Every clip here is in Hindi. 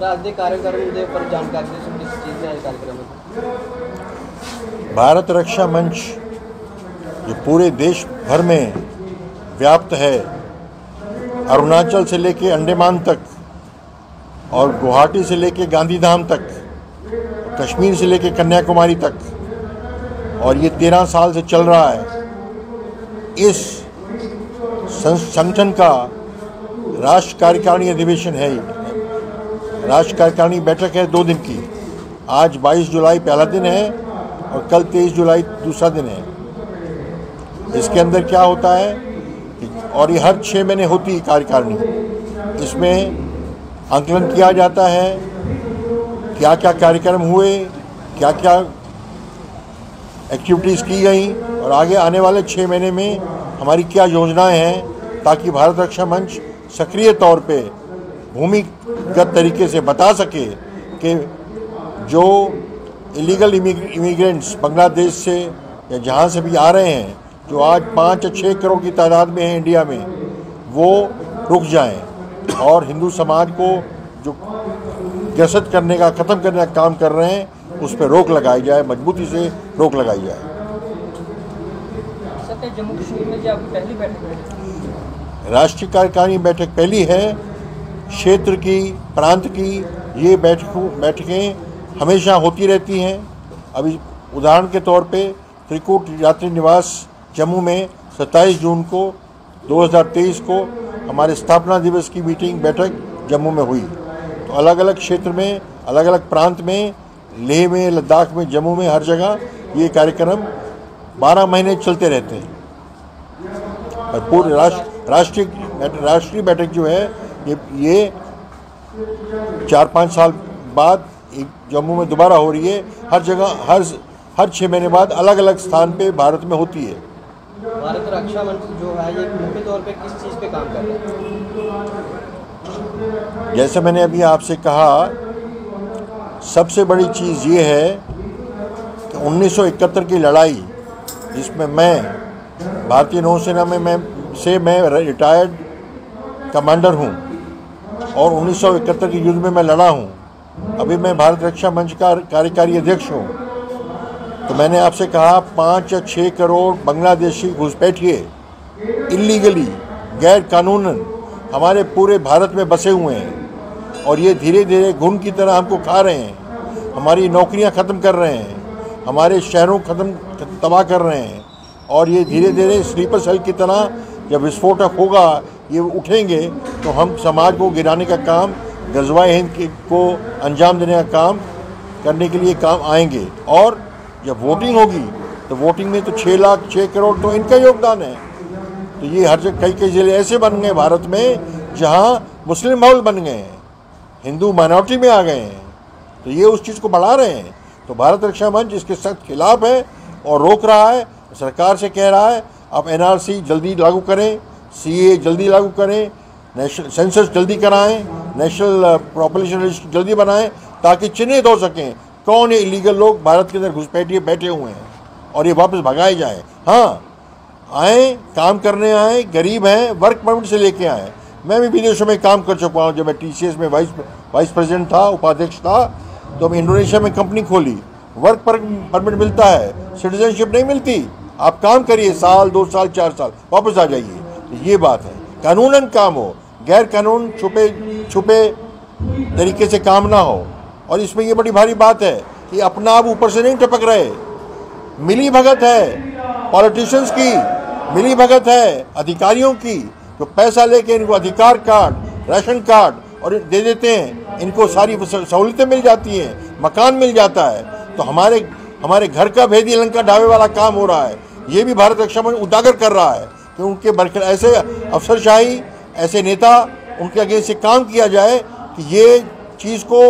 राजनीतिक कार्यक्रम पर जानकारी किस चीज़ में कार्यक्रम है? भारत रक्षा मंच जो पूरे देश भर में व्याप्त है, अरुणाचल से लेके अंडमान तक और गुवाहाटी से लेके गांधीधाम तक, कश्मीर से लेके कन्याकुमारी तक, और ये 13 साल से चल रहा है। इस संगठन का राष्ट्रीय कार्यकारिणी अधिवेशन है, राष्ट्रीय कार्यकारिणी बैठक है 2 दिन की। आज 22 जुलाई पहला दिन है और कल 23 जुलाई दूसरा दिन है। इसके अंदर क्या होता है और ये हर 6 महीने होती है कार्यकारिणी। इसमें आंकलन किया जाता है क्या क्या कार्यक्रम हुए, क्या क्या एक्टिविटीज़ की गई और आगे आने वाले 6 महीने में हमारी क्या योजनाएं हैं, ताकि भारत रक्षा मंच सक्रिय तौर पे भूमिगत तरीके से बता सके कि जो इलीगल इमिग्रेंट्स बांग्लादेश से या जहाँ से भी आ रहे हैं, जो आज 5 या 6 करोड़ की तादाद में हैं इंडिया में, वो रुक जाएं और हिंदू समाज को जो ग्रसित करने का, ख़त्म करने का काम कर रहे हैं, उस पर रोक लगाई जाए, मजबूती से रोक लगाई जाए। सर, जम्मू कश्मीर में जो आपकी पहली बैठक है? राष्ट्रीय कार्यकारिणी बैठक पहली है। क्षेत्र की, प्रांत की ये बैठकें हमेशा होती रहती हैं। अभी उदाहरण के तौर पे त्रिकूट यात्री निवास जम्मू में 27 जून को 2023 को हमारे स्थापना दिवस की मीटिंग बैठक जम्मू में हुई। तो अलग अलग क्षेत्र में, अलग अलग प्रांत में, लेह में, लद्दाख में, जम्मू में, हर जगह ये कार्यक्रम 12 महीने चलते रहते हैं। और पूरे राष्ट्रीय बैठक जो है ये 4-5 साल बाद एक जम्मू में दोबारा हो रही है। हर जगह हर 6 महीने बाद अलग अलग स्थान पे भारत में होती है। भारत रक्षा मंच जो है ये मुख्य तौर पे किस चीज़ पे काम कर रहा है? जैसे मैंने अभी आपसे कहा, सबसे बड़ी चीज़ ये है कि 1971 की लड़ाई, जिसमें मैं भारतीय नौसेना में मैं रिटायर्ड कमांडर हूँ और 1971 के युद्ध में मैं लड़ा हूँ। अभी मैं भारत रक्षा मंच का कार्यकारी अध्यक्ष हूँ। तो मैंने आपसे कहा 5 या 6 करोड़ बांग्लादेशी घुसपैठिए इलीगली, गैर कानूनन हमारे पूरे भारत में बसे हुए हैं और ये धीरे धीरे घुन की तरह हमको खा रहे हैं, हमारी नौकरियां ख़त्म कर रहे हैं, हमारे शहरों तबाह कर रहे हैं और ये धीरे धीरे स्लीपर सेल की तरह जब विस्फोटक होगा, ये उठेंगे तो हम समाज को गिराने का काम, ग़ज़वा-ए हिंद को अंजाम देने का काम करने के लिए काम आएंगे। और जब वोटिंग होगी तो वोटिंग में तो 6 करोड़ तो इनका योगदान है। तो ये हर जगह कई ज़िले ऐसे बन गए भारत में जहाँ मुस्लिम माहौल बन गए हैं, हिंदू माइनॉरिटी में आ गए हैं, तो ये उस चीज़ को बढ़ा रहे हैं। तो भारत रक्षा मंच इसके सख्त खिलाफ है और रोक रहा है। सरकार से कह रहा है आप NRC जल्दी लागू करें, CA जल्दी लागू करें, नेशनल सेंसस जल्दी कराएं, नेशनल पॉपुलेशन रजिस्टर जल्दी बनाएं, ताकि चिन्हित हो सकें कौन ये इलीगल लोग भारत के अंदर घुसपैठिए बैठे हुए हैं और ये वापस भगाए जाएं। हाँ, आए, काम करने आए, गरीब हैं, वर्क परमिट से लेके आए। मैं भी विदेशों में काम कर चुका हूँ। जब मैं TCS में वाइस प्रेसिडेंट था, उपाध्यक्ष था, तो मैं इंडोनेशिया में कंपनी खोली। वर्क परमिट मिलता है, सिटीजनशिप नहीं मिलती। आप काम करिए, साल, 2 साल, 4 साल, वापस आ जाइए। तो ये बात है, कानूनन काम हो, गैर कानून छुपे तरीके से काम ना हो। और इसमें ये बड़ी भारी बात है कि अपना आप ऊपर से नहीं टपक रहे, मिली भगत है पॉलिटिशियंस की, मिली भगत है अधिकारियों की, जो पैसा लेके इनको अधिकार कार्ड, राशन कार्ड और दे देते हैं, इनको सारी सहूलियतें मिल जाती हैं, मकान मिल जाता है। तो हमारे घर का भेदी लंका ढाबे वाला काम हो रहा है। ये भी भारत रक्षा मंच उजागर कर रहा है कि उनके ऐसे अफसरशाही, ऐसे नेता, उनके आगे से काम किया जाए कि ये चीज़ को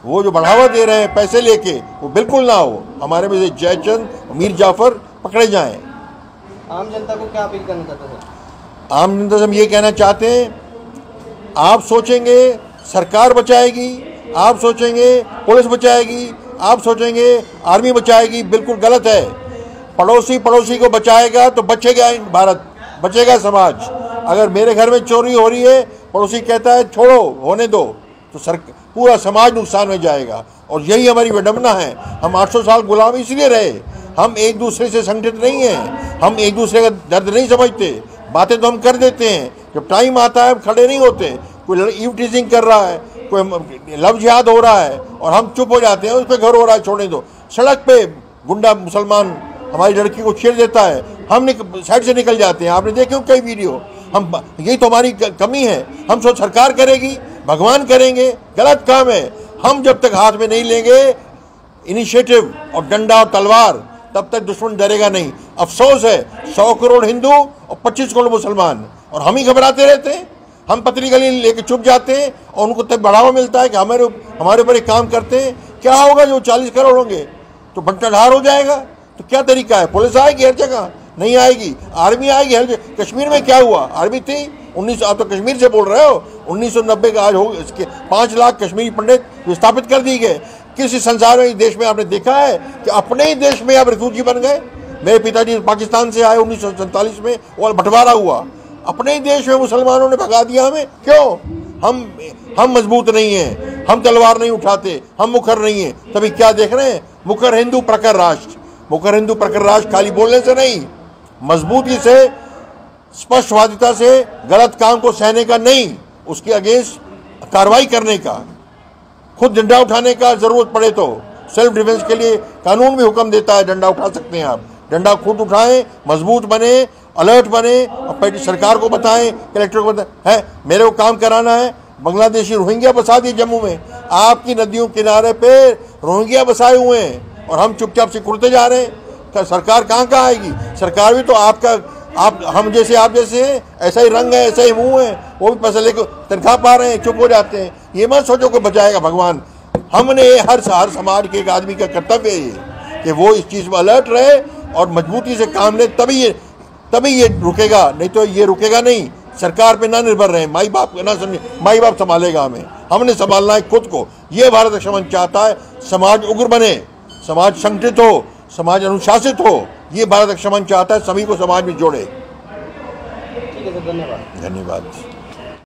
वो जो बढ़ावा दे रहे हैं पैसे लेके, वो बिल्कुल ना हो। हमारे में से जयचंद, मीर जाफर पकड़े जाएं। आम जनता को क्या अपील करना चाहते हैं? आम जनता से हम ये कहना चाहते हैं, आप सोचेंगे सरकार बचाएगी, आप सोचेंगे पुलिस बचाएगी, आप सोचेंगे आर्मी बचाएगी, बिल्कुल गलत है। पड़ोसी को बचाएगा तो बचेगा भारत, बचेगा समाज। अगर मेरे घर में चोरी हो रही है, पड़ोसी कहता है छोड़ो, होने दो, तो पूरा समाज नुकसान में जाएगा। और यही हमारी विडंबना है। हम 800 साल गुलाम इसलिए रहे, हम एक दूसरे से संगठित नहीं हैं, हम एक दूसरे का दर्द नहीं समझते। बातें तो हम कर देते हैं, जब टाइम आता है हम खड़े नहीं होते। कोई ईव टीजिंग कर रहा है, कोई लव जिहाद हो रहा है और हम चुप हो जाते हैं, उस पर घर हो रहा है, छोड़ने दो। सड़क पे गुंडा मुसलमान हमारी लड़की को छेड़ देता है, हम साइड से निकल जाते हैं। आपने देखे कई वीडियो। हम यही तो हमारी कमी है। हम सोच सरकार करेगी, भगवान करेंगे, गलत काम है। हम जब तक हाथ में नहीं लेंगे इनिशिएटिव और डंडा और तलवार, तब तक दुश्मन डरेगा नहीं। अफसोस है 100 करोड़ हिंदू और 25 करोड़ मुसलमान, और हम ही घबराते रहते हैं। हम पतली गली लेके चुप जाते हैं और उनको तब बढ़ावा मिलता है कि हमारे ऊपर एक काम करते हैं। क्या होगा जो 40 करोड़ होंगे? तो बंटाढार हो जाएगा। तो क्या तरीका है? पुलिस आएगी हर जगह? नहीं आएगी। आर्मी आएगी हर जगह। कश्मीर में क्या हुआ? आर्मी थी 19, आप तो कश्मीर से बोल रहे हो। 1990 का आज हो, इसके 5 लाख कश्मीरी पंडित विस्थापित कर दिए गए। किसी संसार में देश में आपने देखा है कि अपने ही देश में आप रिफ्यूजी बन गए? मेरे पिताजी पाकिस्तान से आए 1947 में और बंटवारा हुआ। अपने ही देश में मुसलमानों ने भगा दिया हमें। क्यों? हम मजबूत नहीं हैं, हम तलवार नहीं उठाते, हम मुखर नहीं हैं। तभी क्या देख रहे हैं? मुखर हिंदू प्रखर राष्ट्र। मुखर हिंदू प्रखर राष्ट्र खाली बोलने से नहीं, मजबूती से, स्पष्टवादिता से, गलत काम को सहने का नहीं, उसके अगेंस्ट कार्रवाई करने का, खुद डंडा उठाने का जरूरत पड़े तो। सेल्फ डिफेंस के लिए कानून भी हुक्म देता है, डंडा उठा सकते हैं आप। डंडा खुद उठाएं, मजबूत बने, अलर्ट बने और सरकार को बताएं, कलेक्टर को बताएं। है मेरे को काम कराना है, बांग्लादेशी रोहिंग्या बसा दिए जम्मू में। आपकी नदियों किनारे पे रोहिंग्या बसाए हुए हैं और हम चुपचाप से कुड़ते जा रहे हैं। सरकार कहाँ आएगी? सरकार भी तो हम जैसे आप जैसे हैं, ऐसा ही रंग है, ऐसा ही मुंह है। वो भी पैसा लेकर तनख्वाह पा रहे हैं, चुप हो जाते हैं। ये मत सोचो को बचाएगा भगवान। हमने हर समाज के एक आदमी का कर्तव्य है ये कि वो इस चीज़ में अलर्ट रहे और मजबूती से काम ले, तभी ये रुकेगा। नहीं तो ये रुकेगा नहीं। सरकार पे ना निर्भर रहे, माई बाप ना समझे, माई बाप संभालेगा हमें, हमने संभालना है खुद को। ये भारत रक्षा मंच चाहता है। समाज उग्र बने, समाज संगठित हो, समाज अनुशासित हो। ये भारत रक्षा मंच चाहता है, सभी को समाज में जोड़े। ठीक है सर, धन्यवाद। धन्यवाद।